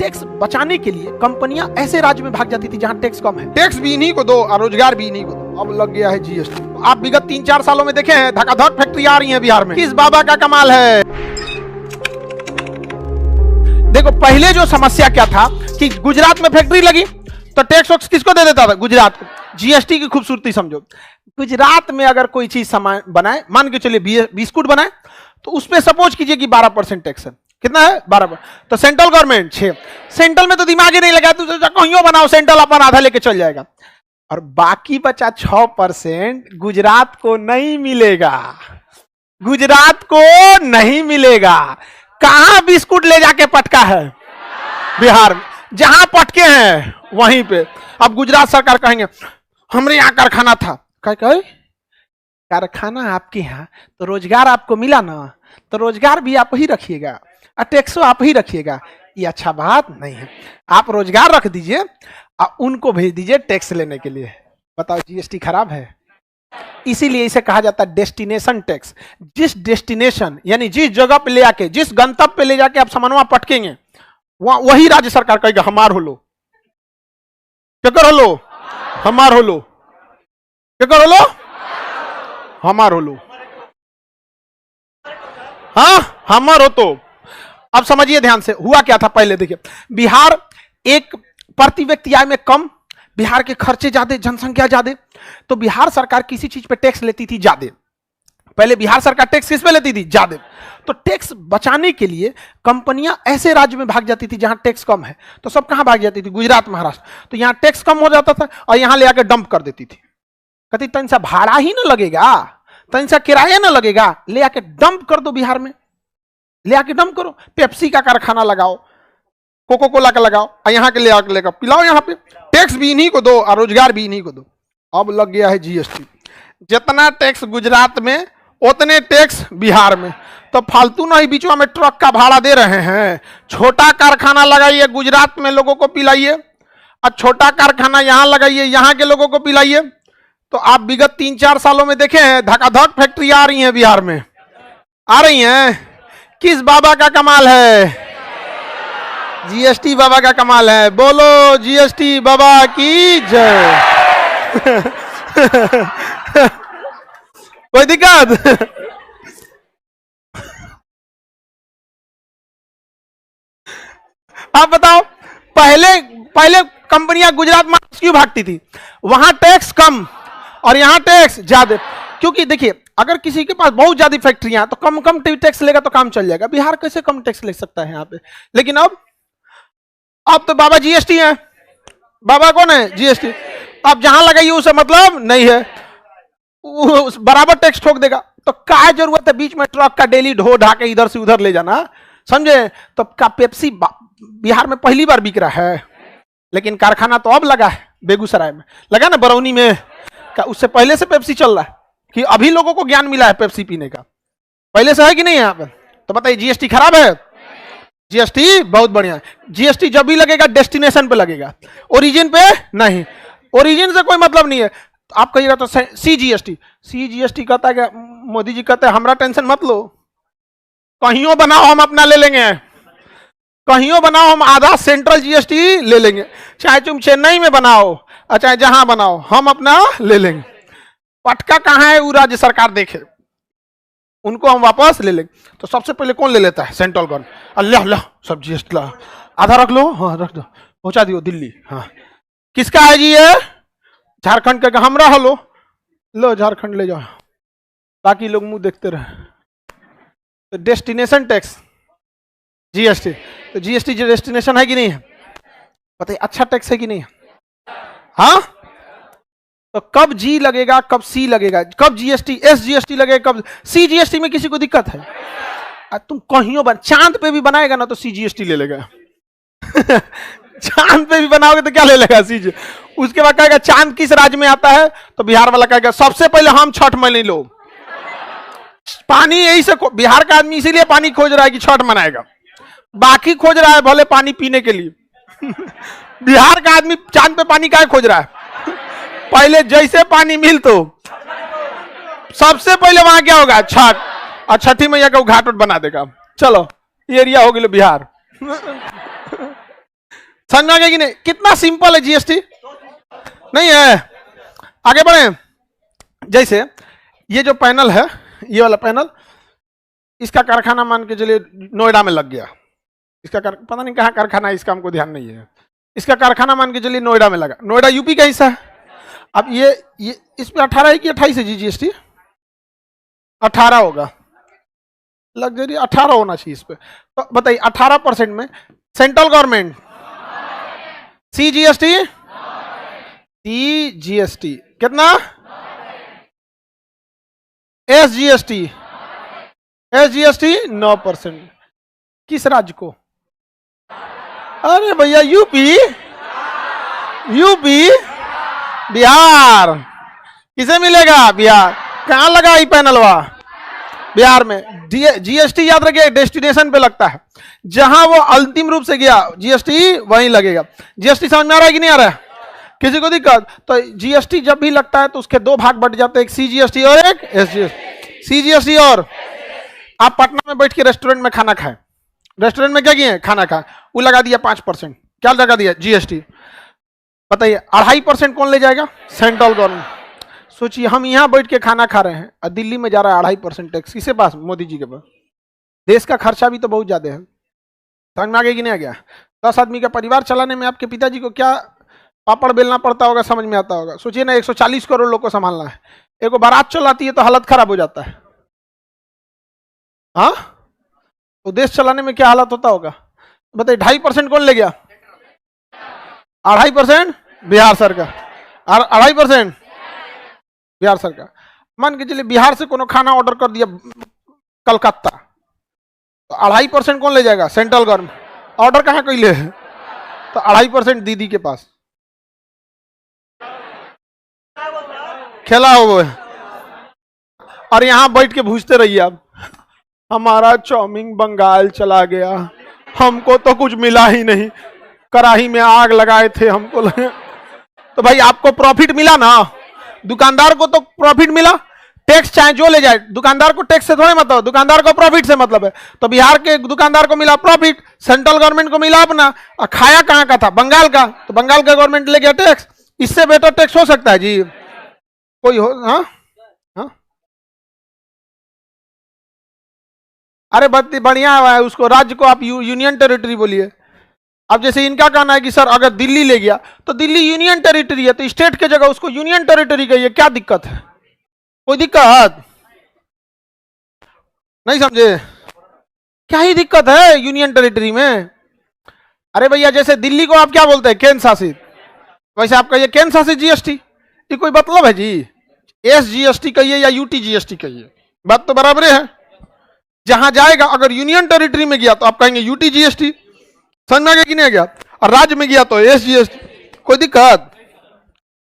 Tax बचाने के लिए कंपनियां ऐसे राज्य में भाग जाती थी जहां टैक्स कम है। टैक्स भी इन्हीं को दो और रोजगार भी इन्हीं को दो। अब लग गया है जीएसटी। आप विगत 3-4 सालों में देखे हैं धकाधक फैक्ट्री आ रही है बिहार में। किस बाबा का कमाल है। देखो पहले जो समस्या क्या था कि गुजरात में फैक्ट्री लगी तो टैक्स वैक्स किसको दे देता था? गुजरात को। जीएसटी की खूबसूरती समझो, गुजरात में अगर कोई चीज सामान बनाए, मान के चलिए बिस्कुट बनाए, तो उस पर सपोज कीजिए कि 12% टैक्स है। कितना है? 12%। तो सेंट्रल गवर्नमेंट 6। सेंट्रल में तो दिमाग ही नहीं लगा, तो कहीं बनाओ, सेंट्रल अपन आधा लेके चल जाएगा। और बाकी बचा 6% गुजरात को नहीं मिलेगा। गुजरात को नहीं मिलेगा। कहां बिस्कुट ले जाके पटका है? बिहार में। जहां पटके हैं वहीं पे। अब गुजरात सरकार कहेंगे हमरे यहां कारखाना था। कहे कारखाना आपके यहां तो रोजगार आपको मिला ना, तो रोजगार भी आप ही रखिएगा और टैक्सो आप ही रखिएगा। ये अच्छा बात नहीं है। आप रोजगार रख दीजिए और उनको भेज दीजिए टैक्स लेने के लिए। बताओ जीएसटी खराब है? इसीलिए इसे कहा जाता है डेस्टिनेशन टैक्स। जिस डेस्टिनेशन यानी जिस जगह पे ले आके, जिस गंतव्य पे ले जाके आप सामानवा पटकेंगे, वही राज्य सरकार कहेगा हमार होलो। क्या होलो? हमार होलो। क्या होलो? हमार होलो। हाँ हमार हो। तो अब समझिए ध्यान से, हुआ क्या था पहले। देखिए बिहार एक प्रति व्यक्ति आय में कम, बिहार के खर्चे ज्यादा, जनसंख्या ज्यादा, तो बिहार सरकार किसी चीज पे टैक्स लेती थी ज्यादा। पहले बिहार सरकार टैक्स किस पे लेती थी? ज्यादा। तो टैक्स बचाने के लिए कंपनियां ऐसे राज्य में भाग जाती थी जहां टैक्स कम है। तो सब कहां भाग जाती थी? गुजरात, महाराष्ट्र। तो यहां टैक्स कम हो जाता था और यहां ले आकर डंप कर देती थी। कहती तन सा भाड़ा ही ना लगेगा, तन सा किराया ना लगेगा, ले आके डंप कर दो बिहार में। ले आके डंप करो। पेप्सी का कारखाना लगाओ, कोको कोला का लगाओ और यहां के ले आकर लेकर पिलाओ। यहां पे टैक्स भी इन्हीं को दो और रोजगार भी इन्हीं को दो। अब लग गया है जीएसटी। जितना टैक्स गुजरात में उतने टैक्स बिहार में। तो फालतू ना ही बीचवा में ट्रक का भाड़ा दे रहे हैं। छोटा कारखाना लगाइए गुजरात में, लोगों को पिलाइए, और छोटा कारखाना यहां लगाइए, यहां के लोगों को पिलाइए। तो आप विगत 3-4 सालों में देखे हैं धकाधक फैक्ट्री आ रही है बिहार में। आ रही हैं। किस बाबा का कमाल है? जीएसटी बाबा का कमाल है। बोलो जीएसटी बाबा की जय। कोई दिक्कत? आप बताओ, पहले कंपनियां गुजरात में क्यों भागती थी? वहां टैक्स कम और यहां टैक्स ज्यादा। क्योंकि देखिए अगर किसी के पास बहुत ज्यादा फैक्ट्रियां तो कम टैक्स लेगा तो काम चल जाएगा। बिहार कैसे कम टैक्स ले सकता है यहाँ पे? लेकिन अब तो बाबा जीएसटी है। बाबा कौन है? जीएसटी। अब जहां लगाइए उसे मतलब नहीं है, बराबर टैक्स ठोक देगा। तो क्या जरूरत है बीच में ट्रक का डेली ढो ढा के इधर से उधर ले जाना? समझे? तो का पेप्सी बिहार में पहली बार बिक रहा है, लेकिन कारखाना तो अब लगा है बेगूसराय में, लगा ना बरौनी में। क्या उससे पहले से पेप्सी चल रहा है कि अभी लोगों को ज्ञान मिला है पेप्सी पीने का? पहले से है कि नहीं यहाँ पे? तो बताइए जीएसटी खराब है? जीएसटी बहुत बढ़िया है। जीएसटी जब भी लगेगा डेस्टिनेशन पे लगेगा, ओरिजिन पे नहीं। ओरिजिन से कोई मतलब नहीं है। आप कहिएगा तो सीजीएसटी कहता है कि मोदी जी कहते हैं हमरा टेंशन मत लो, कहीं बनाओ हम अपना ले लेंगे, कहीं बनाओ हम आधा सेंट्रल जीएसटी ले लेंगे, चाहे तुम चेन्नई में बनाओ और चाहे जहां बनाओ हम अपना ले लेंगे। पटका कहां है वो राज्य सरकार देखे, उनको हम वापस ले लेंगे। तो सबसे पहले कौन ले लेता है? Central government. अल्लाह सब जीएसटी ला, आधा रख लो, हाँ रख दो, पहुंचा दियो दिल्ली। हाँ किसका है जी ये? झारखंड का। हमरा हलो लो झारखंड ले जाओ, बाकी लोग मुंह देखते रहे। तो डेस्टिनेशन टैक्स जीएसटी। तो जीएसटी डेस्टिनेशन है कि नहीं है? बताइए अच्छा टैक्स है कि नहीं है? हाँ तो कब जी लगेगा, कब सी लगेगा, कब जीएसटी एसजीएसटी लगेगा, कब सीजीएसटी में किसी को दिक्कत है? तुम कहीं चांद पे भी बनाएगा ना तो सीजीएसटी ले लेगा। चांद पे भी बनाओगे तो क्या ले लेगा? सीजी। उसके बाद कहेगा चांद किस राज्य में आता है? तो बिहार वाला कहेगा सबसे पहले हम छठ मनाई लो। पानी यही से बिहार का आदमी इसीलिए पानी खोज रहा है कि छठ मनाएगा, बाकी खोज रहा है भले पानी पीने के लिए। बिहार का आदमी चांद पे पानी काहे खोज रहा है? पहले जैसे पानी मिल तो सबसे पहले वहां क्या होगा? छठ, और छठी मैया का घाट बना देगा। चलो एरिया हो गया बिहार। समझ में आ गया कि नहीं? कितना सिंपल है जीएसटी, नहीं है? आगे बढ़े। जैसे ये जो पैनल है, ये वाला पैनल, इसका कारखाना मान के चलिए नोएडा में लग गया। इसका पता नहीं कहाँ कारखाना है, इसका हमको ध्यान नहीं है। इसका कारखाना मान के चलिए नोएडा में लगा। नोएडा यूपी का हिस्सा है। अब ये इस पे 18 है कि 28 है जी जीएसटी? 18 होगा, लग्जरी 18 होना चाहिए इस पे। तो बताइए 18% में सेंट्रल गवर्नमेंट सीजीएसटी, सीजीएसटी कितना, एसजीएसटी, एसजीएसटी 9%। किस राज्य को? अरे भैया यूपी, यूपी बिहार। किसे मिलेगा? बिहार। कहां लगा ई पैनलवा? बिहार में। जीएसटी याद रखिए डेस्टिनेशन पे लगता है, जहां वो अंतिम रूप से गया जीएसटी वहीं लगेगा। जीएसटी समझ में आ रहा है कि नहीं आ रहा है? किसी को दिक्कत? तो जीएसटी जब भी लगता है तो उसके दो भाग बट जाते हैं, एक सीजीएसटी और एक एसजीएसटी। सीजीएसटी और आप पटना में बैठ के रेस्टोरेंट में खाना खाएं, रेस्टोरेंट में क्या किए? खाना खाएं, वो लगा दिया 5%। क्या लगा दिया? जीएसटी। बताइए 2.5% कौन ले जाएगा? Central government. सोचिए हम यहां बैठ के खाना खा रहे हैं और दिल्ली में जा रहा है 2.5% टैक्स। किसके पास? मोदी जी के पास। देश का खर्चा भी तो बहुत ज्यादा है। समझ में आ गया कि नहीं आ गया? 10 आदमी का परिवार चलाने में आपके पिताजी को क्या पापड़ बेलना पड़ता होगा, समझ में आता होगा। सोचिए ना 140 करोड़ लोग को संभालना है। एक बारात चलाती है तो हालत खराब हो जाता है। हाँ, तो देश चलाने में क्या हालत होता होगा? बताइए 2.5% कौन ले गया? 2.5% बिहार सरकार। 2.5% बिहार सरकार। मान के चलिए बिहार से कोनो खाना ऑर्डर कर दिया कलकत्ता, तो 2.5% कौन ले जाएगा? Central government. ऑर्डर कहाँ कोई ले? तो 2.5% दीदी के पास। खेला हो वो। और यहां बैठ के पूछते रहिए आप, हमारा चाउमीन बंगाल चला गया, हमको तो कुछ मिला ही नहीं, कढ़ाई में आग लगाए थे हमको लगे। तो भाई आपको प्रॉफिट मिला ना, दुकानदार को तो प्रॉफिट मिला। टैक्स चाहे जो ले जाए, दुकानदार को टैक्स से थोड़े मतलब, दुकानदार को प्रॉफिट से मतलब है। तो बिहार के दुकानदार को मिला प्रॉफिट, सेंट्रल गवर्नमेंट को मिला अपना। और खाया कहां का था? बंगाल का। तो बंगाल का गवर्नमेंट ले गया टैक्स। इससे बेटर टैक्स हो सकता है जी कोई हो? हाँ हाँ, अरे बढ़िया है। उसको राज्य को आप यूनियन टेरिटरी बोलिए। अब जैसे इनका कहना है कि सर अगर दिल्ली ले गया तो दिल्ली यूनियन टेरिटरी है, तो स्टेट के जगह उसको यूनियन टेरिटरी कहिए। क्या दिक्कत है? कोई दिक्कत नहीं, समझे? क्या ही दिक्कत है यूनियन टेरिटरी में? अरे भैया जैसे दिल्ली को आप क्या बोलते हैं? केंद्र शासित। वैसे आप कहिए केंद्र शासित जीएसटी। ये कोई मतलब है जी? एसजीएसटी कहिए या यूटी जीएसटी कहिए, बात तो बराबर है। जहां जाएगा, अगर यूनियन टेरिटरी में गया तो आप कहेंगे यूटी जीएसटी। समझ में आ गया कि नहीं आ गया? और राज्य में गया तो एसजीएसटी। कोई दिक्कत?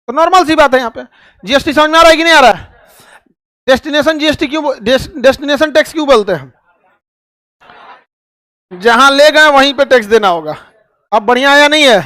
तो नॉर्मल सी बात है। यहाँ पे जीएसटी समझ में आ रहा है कि नहीं आ रहा है? डेस्टिनेशन जीएसटी क्यों, डेस्टिनेशन टैक्स क्यों बोलते हैं? जहां ले गए वहीं पे टैक्स देना होगा। अब बढ़िया या नहीं है?